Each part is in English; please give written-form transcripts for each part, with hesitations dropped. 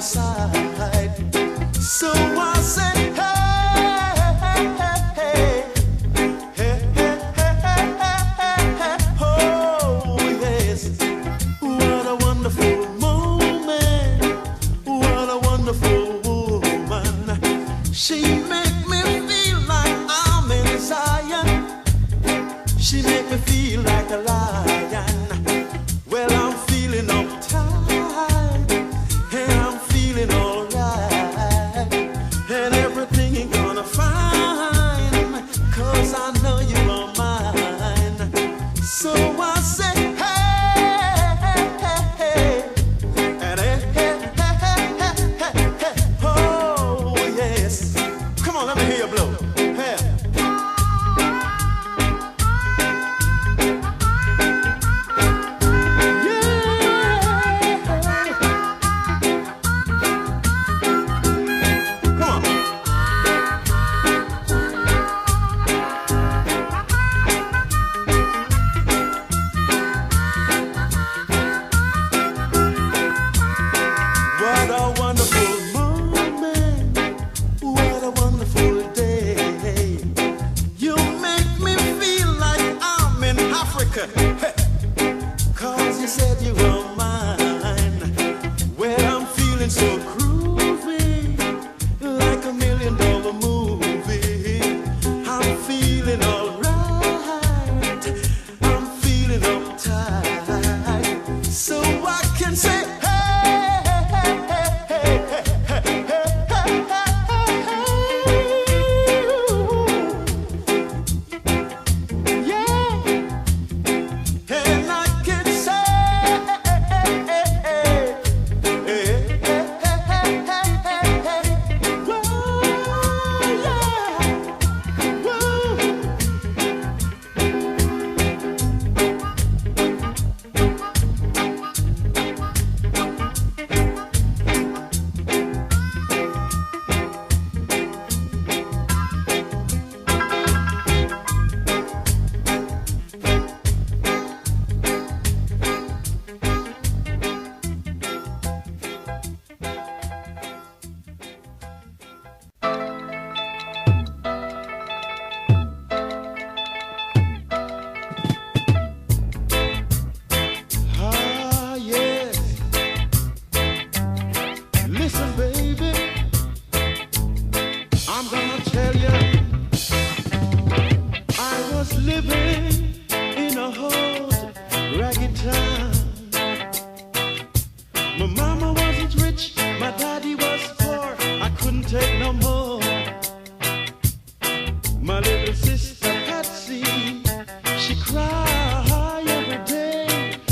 side. So I say, hey, hey, hey, hey, hey, hey, oh yes, what a wonderful moment, what a wonderful woman. She make me feel like I'm in Zion. She make me feel like a lion. Well, I'm feeling uptight, and I'm feeling alright, and everything ain't gonna fine, 'cause I know you are mine. So I say, hey, hey, hey, and hey, hey, hey, hey, hey, hey, oh yes. Come on, let me hear you blow. Hey.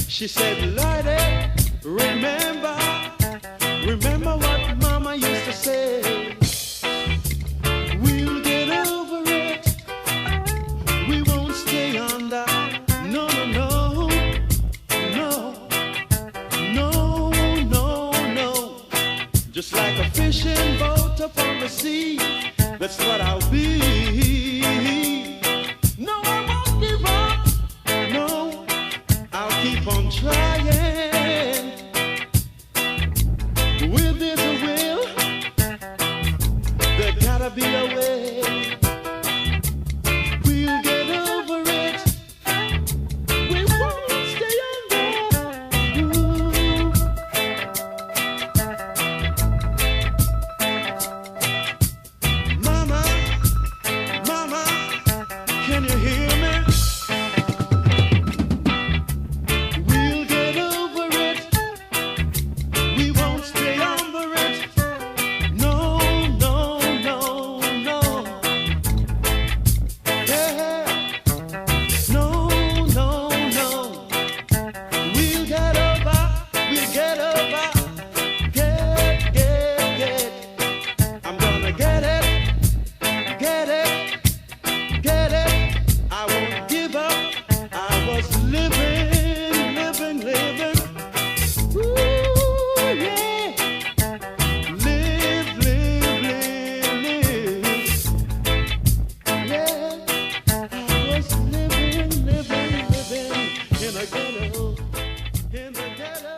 She said, Lloyd, remember what Mama used to say. We'll get over it. We won't stay under. No, no, no, no, no, no, no. Just like a fishing boat upon the sea. That's what I'll be. No, I won't give up. No, I'll keep on trying. With this will, there gotta be a way. We'll get over it. We won't stay under. Mama, Mama, can you hear me? We'll get over it. We won't stay under it. No, no, no, no. Yeah. No, no, no. We'll get over. We'll get over. Get. I'm gonna get it. Get it. Get it. I won't give up. I was living. Ooh, yeah. Live. Yeah. I was living in a ghetto. In the ghetto.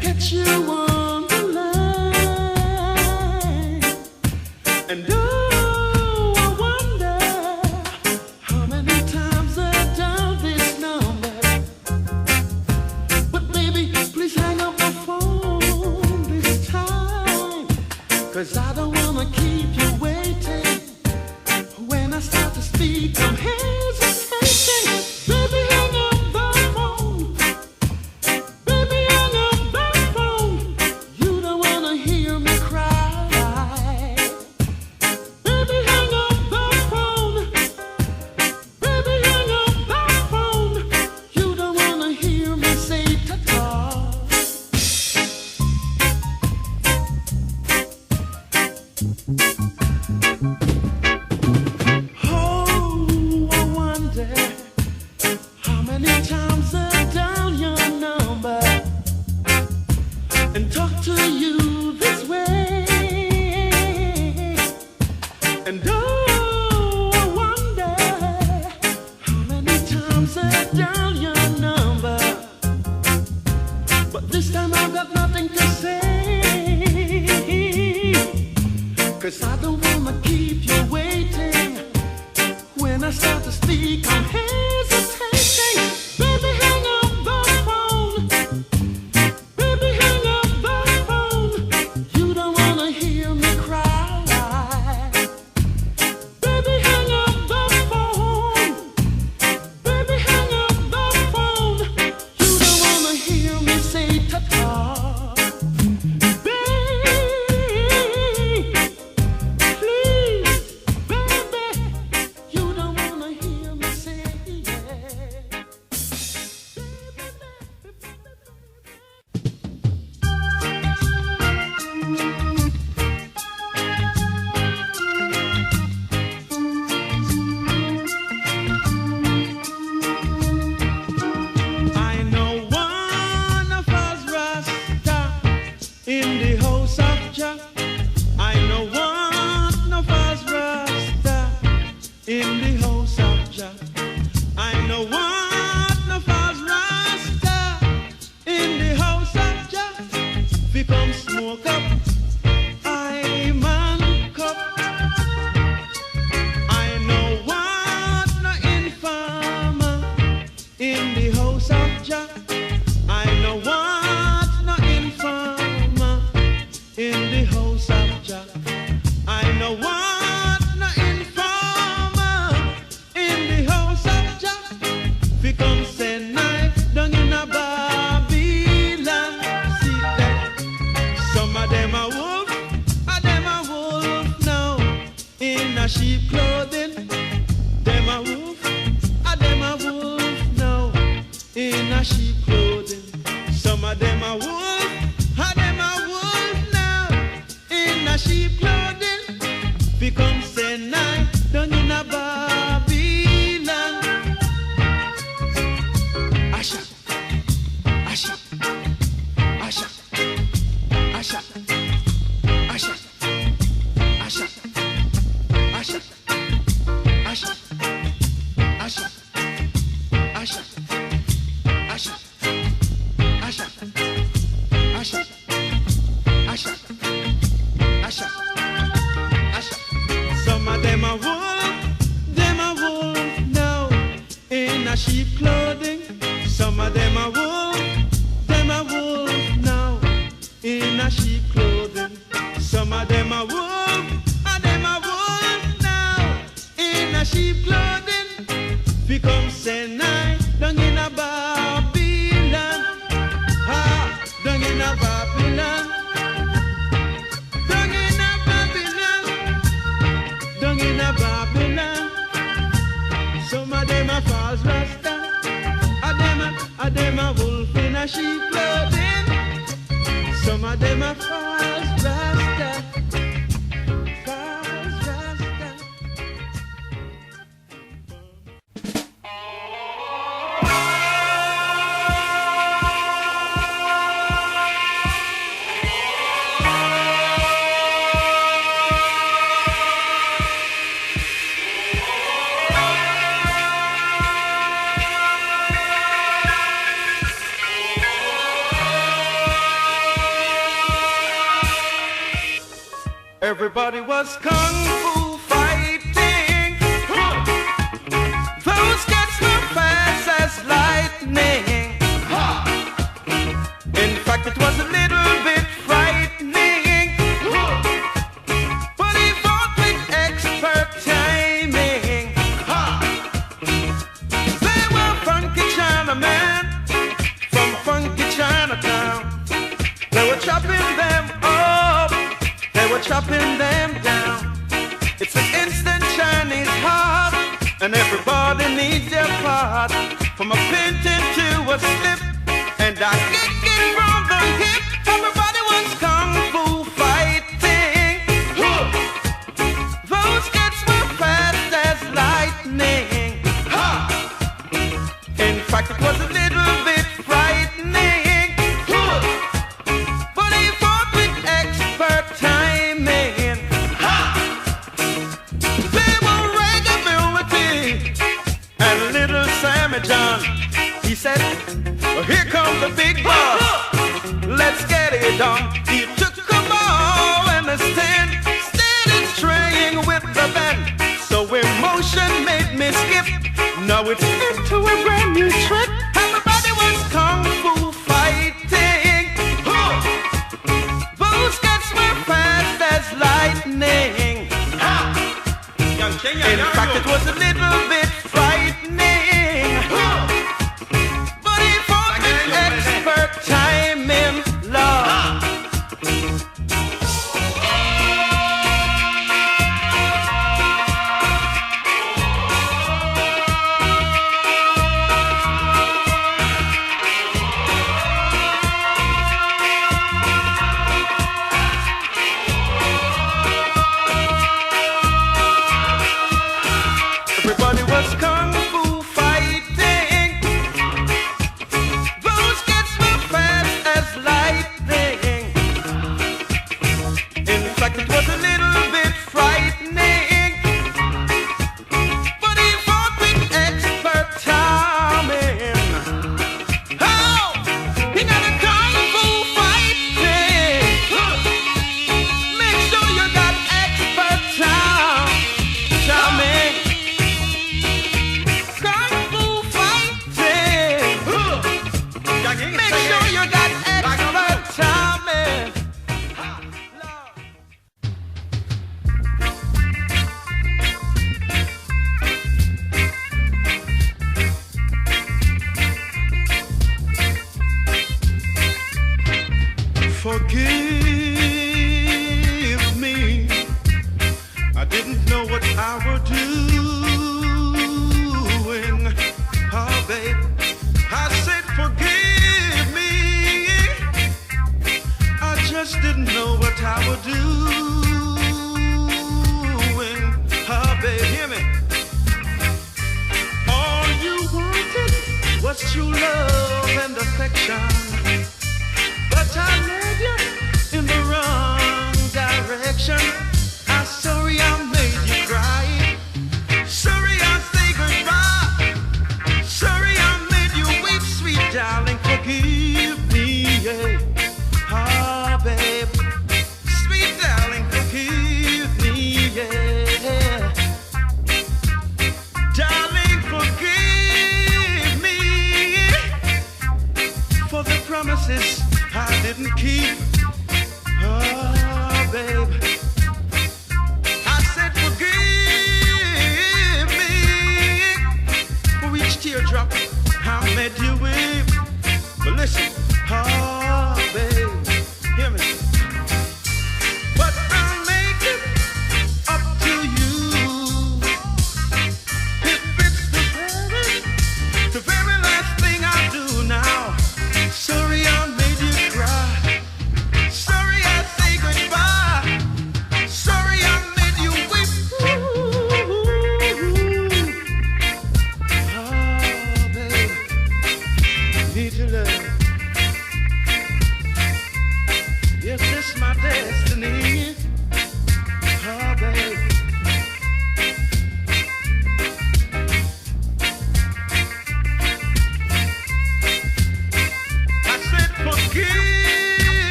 catch you on the line. And oh, I wonder how many times I dialed this number. But baby, please hang up the phone this time, 'cause I don't wanna keep you waiting. When I start to speak, I'm hesitating. Baby, hang up the phone. Baby, hang up the phone. You don't wanna hear me cry. Baby, hang up the phone. Baby, hang up the phone. You don't wanna hear me say ta-ta. Oh, I wonder how many times I dial your number and talk to you this way. And oh, I wonder how many times I dial your number, but this time I've got nothing to say. 'Cause I don't wanna keep you waiting. When I start to speak, I'm hesitating. Baby, hang up the phone. Baby, hang up the phone. You don't wanna hear me cry. Baby, hang up the phone. Baby, hang up the phone. You don't wanna hear me say ta-ta. I know one of us Rasta in the house of Jah. I know one of us Rasta in the house of Jah. I know one of us Rasta in the house of Jah. We come smoke up, I man cup. I know one no informer in the house of Jah. I know what no informer in the house of Jah. I know what no informer in the house of Jah. We come send night down in a Babylon. See that some of them are wolf now in a sheep clothing. Them a wolf now in a sheep clothing. Some of them are wolf now in a sheep clothing. We come send night down in a Babylon. Asha, Asha, Asha, Asha, Asha, Asha, Asha, Asha, Asha, Asha, Asha, Asha, Asha, Asha, Asha, Asha. Some of them are wolf now in a sheep clothing. Some of them are wolf now in a sheep clothing. Some of them are wolf now in a sheep clothing. We come send night down in a Babylon. Down in a Babylon. Down in a Babylon. Down in a Babylon. Some of them are false Rasta. A them a wolf in a sheep clothing. Some of them are false Rasta. False Rasta. Everybody was kung fu fighting. Those cats were fast as lightning. In fact, it was a little bit frightening. But he fought with expert timing. They were funky Chinamen from funky Chinatown. They were chopping them up, they were chopping them down. It's an instant Chinese heart, and everybody needs their part. From a painting to a slip, and I kick it from the hip. Everybody was kung fu fighting. Those kids were fast as lightning. In fact, it was a little bit frightening. But he fought with expert timing. They were Reggae and little Sammy John. He said, well, here comes the big boss. Let's get it on. He took a ball and a stand, steady straying with the band. So emotion made me skip. Now it's into a brand new trick. Everybody was kung fu fighting. Those cats were fast as lightning. In fact, it was a little bit frightening. But he fought with expert timing, love. Everybody was kung fu fighting. Those kids were fast as lightning. In fact, it was a little bit frightening. But he fought with expert timing. Oh, he got a kung fu fighting. Make sure you got expert timing. Kung fu fighting. Make sure you got expert timing. Forgive me. I didn't know what I was doing. Oh, babe, I said forgive me. I just didn't know what I was doing. Oh, babe, hear me. All you wanted was true love and affection. But I led you in the wrong direction. I'm sorry I made you cry. Sorry I say goodbye. Sorry I made you weep, sweet darling. Forgive me, yeah. Ah, babe. Sweet darling, forgive me, yeah. Darling, forgive me for the promises I didn't keep. Oh, babe. I said forgive me for each teardrop I made you weep. But listen, oh, babe, hear me. But I'll make it up to you. If it's the very last thing I do now. Sorry I made you cry.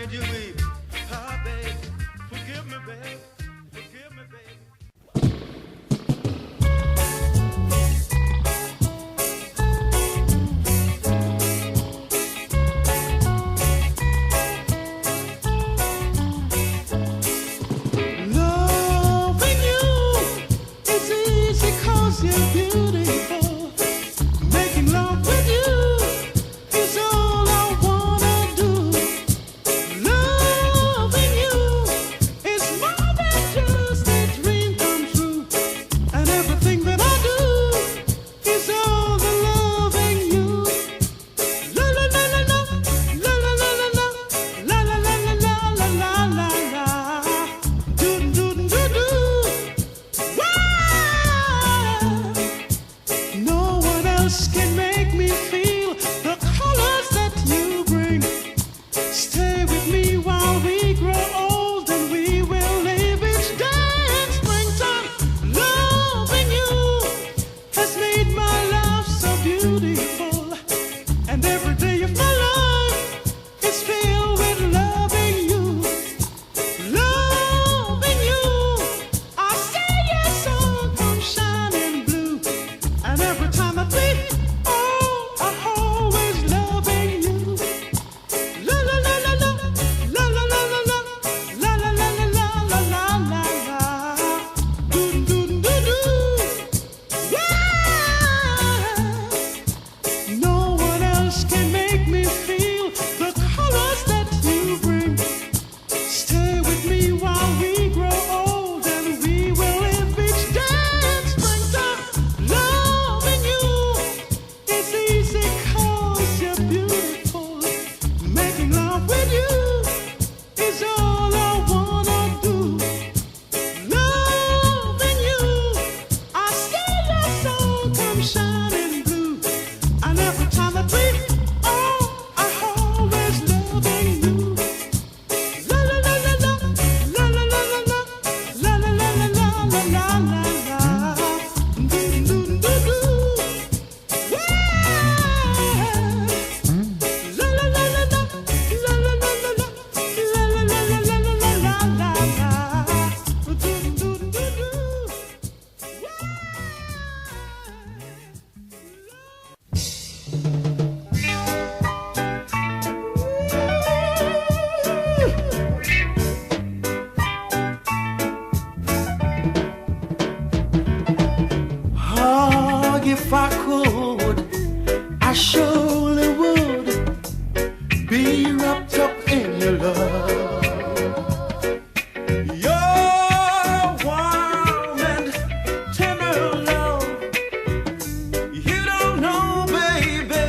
made you weep. Ah, babe, forgive me, babe. Forgive me, babe. Loving you is easy 'cause you're beautiful. Making love with you is all I wanna do. Loving you is more than just a dream come true. And everything that I do is all the loving you. La la la la la, la la la la la, la la la la la la la la la. Do do do do do. No one else can make me feel the colors that you bring. Stay with me while we grow old and we will live each day in springtime. Loving you has made my life so beautiful. And every day of my life is filled with loving you. Loving you, I see your sun come shining blue. And every time I think, oh, I'm always loving you. La la la la la, la la la la la, la la la la la la la la la. Do do do do. Yeah. No one else can make me feel the colors that you bring. Stay with me while we grow old and we will live each day in springtime. Loving you is easy 'cause you're beautiful. Making love with you is all I wanna do. Loving you, I see your sun come shining blue. And every time I think, oh, I'm always loving you. La la la la la, la la la la la, la la la la la la la la la. Do do do do. Yeah. La la la la la, la la la la la, la la la la la la la la la. Do do do do. Oh, if I could, I surely would be wrapped up in your love. Your warm and tender love. You don't know, baby,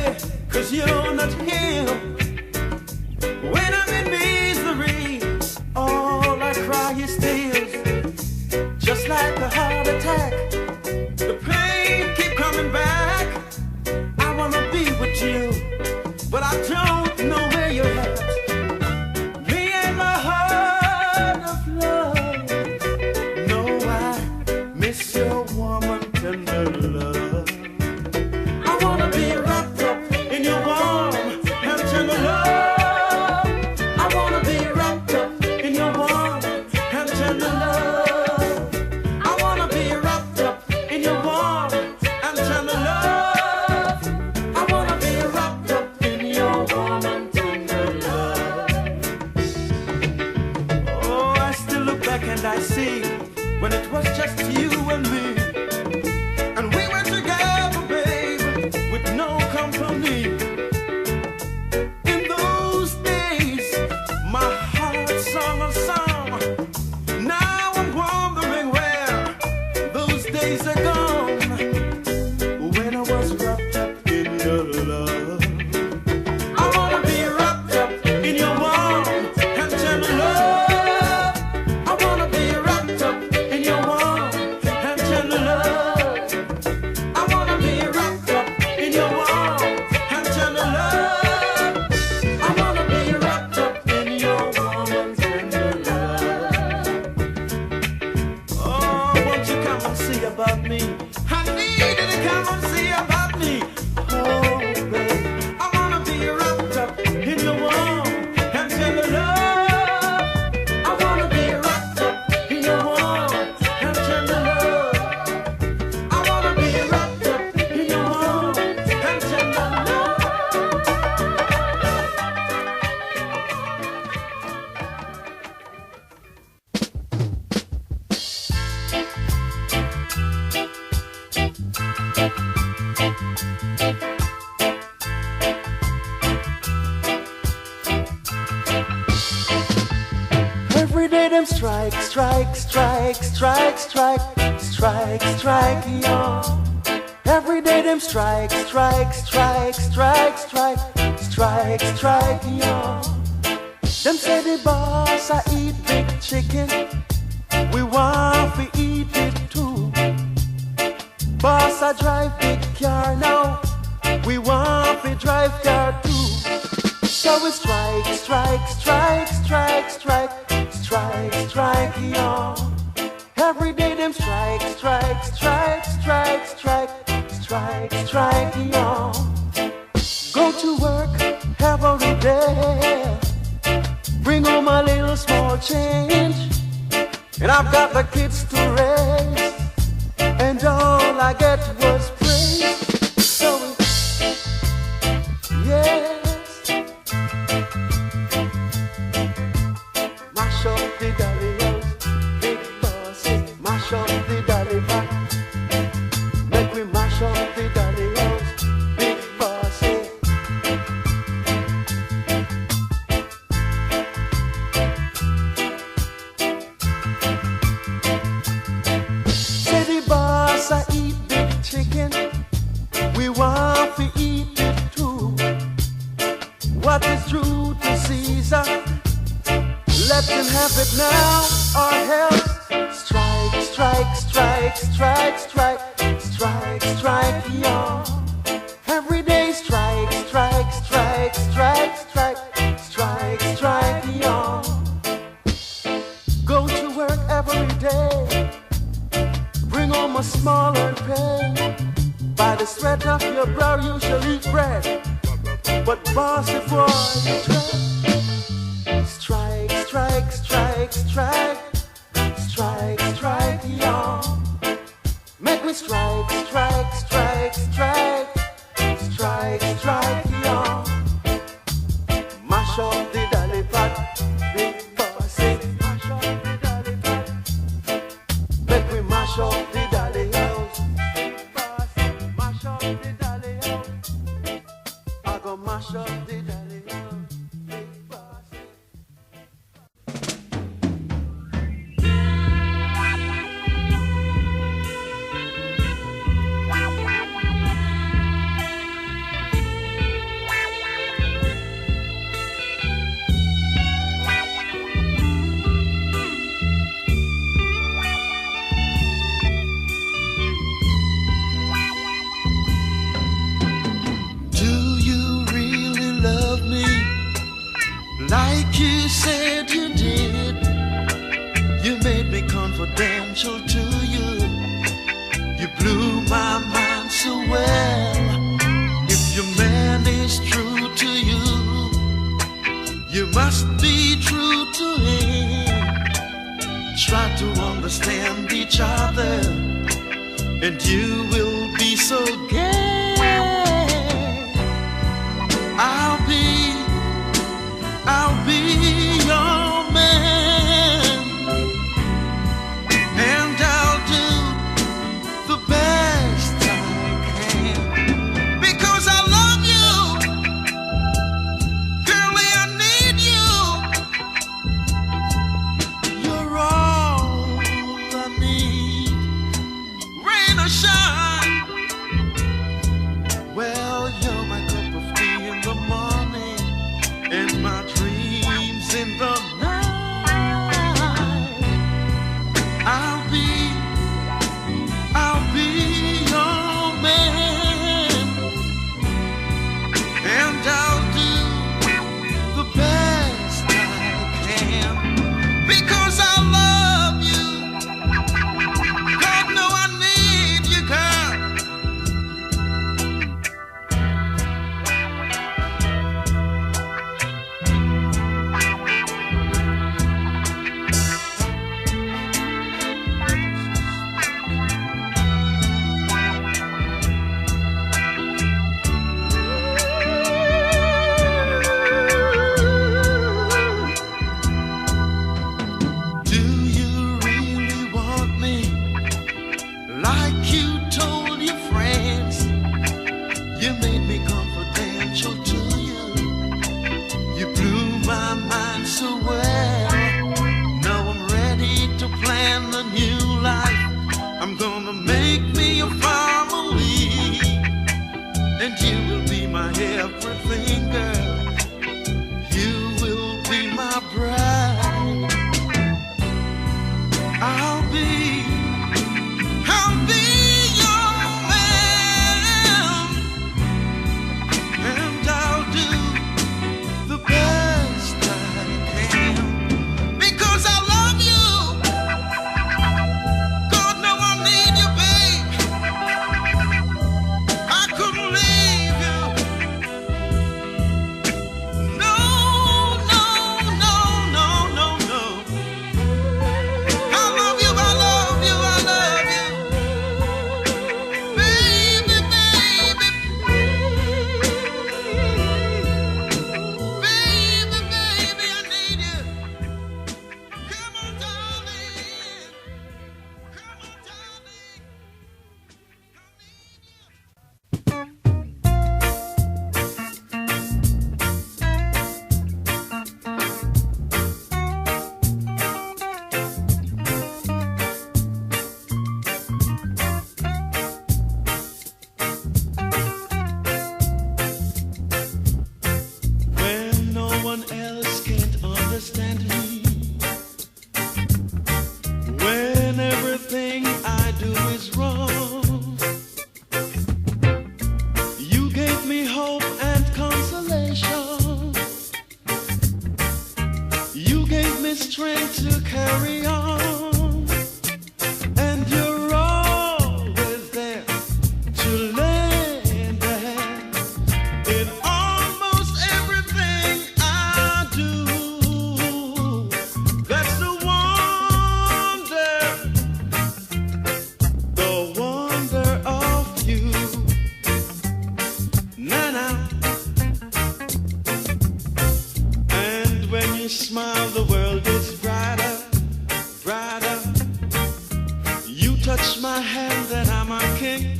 'cause you're not here. When I'm in misery, all I cry is tears. Just like a heart attack, the pain keep coming back. I wanna be with you, but I don't know where you're at. Me and my heart of love. No, I miss your warm and tender love. I wanna be wrapped up in your warm and tender love. I wanna be wrapped up in your warm and tender love. I wanna be wrapped up in your warm and tender love. I wanna be wrapped up in your warm and tender love. Oh, I still look back and I see when it was just you and me. And we were together, babe, with no company. In those days, my heart sung a song. Now I'm wondering where those days are gone. When I was wrapped up in your love. I wanna be wrapped up in your warm and tender love. I wanna be wrapped up in your warm Every day them strike, strike, strike, strike, strike, strike, strike, yo. Every day them strike, strike, strike, strike, strike, strike, strike, yo. Them say the boss I eat big chicken, we want to eat it too. Boss I drive big car now, we want to drive car too. So we strike, strike, strike, strike, strike, strike, strike, yo. Every day them strike, strike, strike, strike, strike, strike, strike, yo. Go to work every day, bring home a little small change, and I've got the kids to raise, and all I get was praise. So yes, mash up the dolly house, big bossy, mash up the dolly back. Make we mash up the dolly house, big bossy. Say the boss I eat big chicken, we want to eat it too. What is true to Caesar, let them have it now or else. Strike, strike, strike, strike, strike, strike, strike, yo. Every day strike, strike, strike, strike, strike, strike, strike, yo. Go to work every day, bring home a smaller pay. By the sweat of your brow you shall eat bread, but boss before you tread. Strike, strike, strike, strike, strike, strike, yo. Make me strike, strike, strike, strike, strike, strike, yo. Mash up the dolly pot, big bossy. Mash up the dolly pot. Make me mash up the dolly house, big bossy. Mash up the dolly house. I go mash up the dolly house, big bossy. Do you really love me like you said you did? You made me confidential to you. You blew my mind so well. If your man is true to you, you must be true to him. Try to understand each other, and you will be so gay. I'll be your man, and I'll do the best I can, because I love you, girlie, I need you. You're all I need, rain or shine. Well, you're my cup of tea in the morning, and my dreams in the night. I'll be your man, and I'll do the best I can, because I love you. God, know I need you, girl. strength to carry on, and you're always there to lend a hand in almost everything I do. That's the wonder of you. Nana. And when you smile, the world is brighter, brighter. You touch my hand and I'm a king.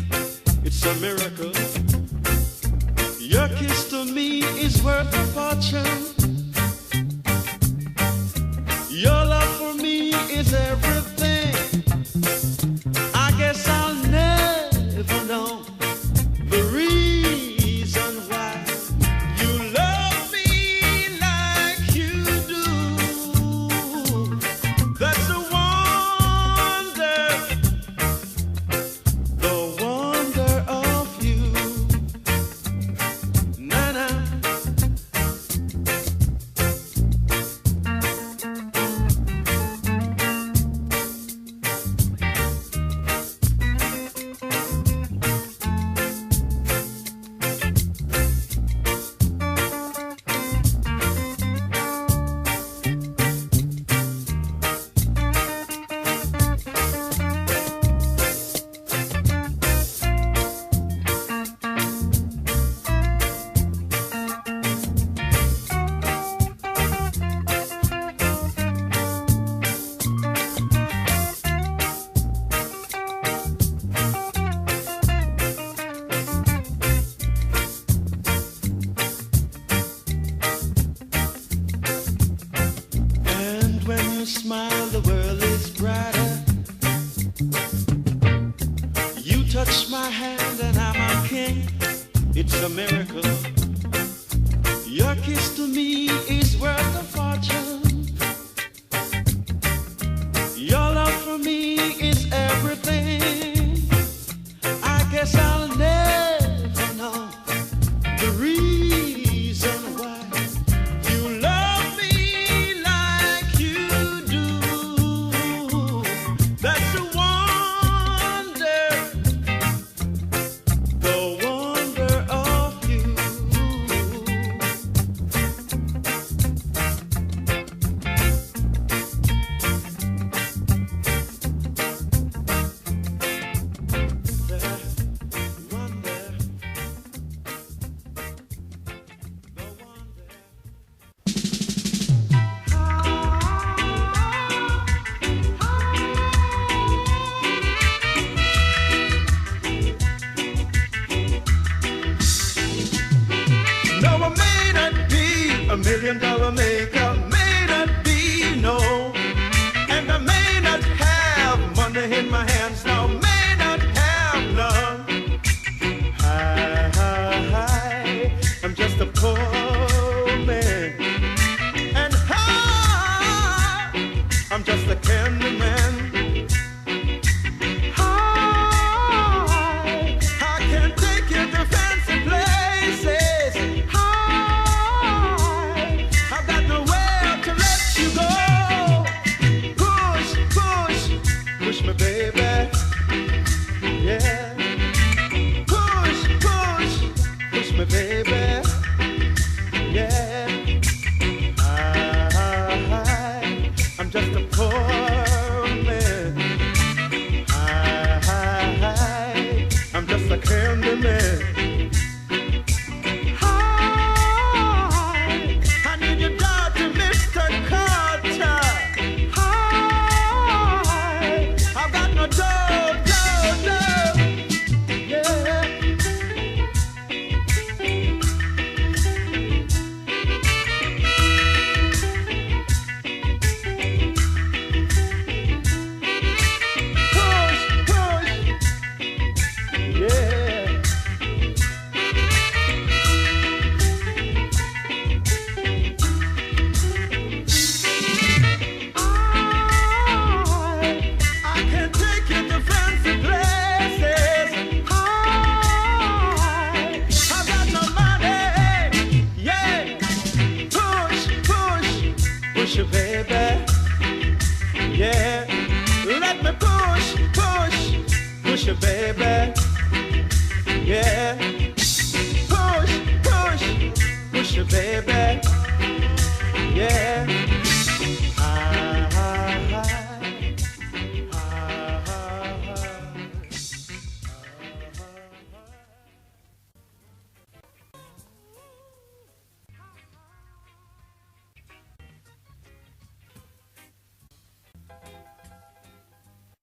It's a miracle. Your kiss to me is worth a fortune. Your love for me is everything. I guess I'll never know the reason why you love me like you do. That's the wonder of you. Nana. Smile, the world is brighter. You touch my hand and I'm a king. It's a miracle. Your kiss to me is worth a fortune. Your love for me is everything. I guess I'll never know the reason why you love me like you do. That's the wonder of you. No, I may not be $1 million maker, may not be, no. And I may not have money in my hands now, may not have none. I'm just a poor man. And I'm just a candy man. I can take you to fancy places. I've got it, baby. Yeah. Push, push, push it, baby. Yeah.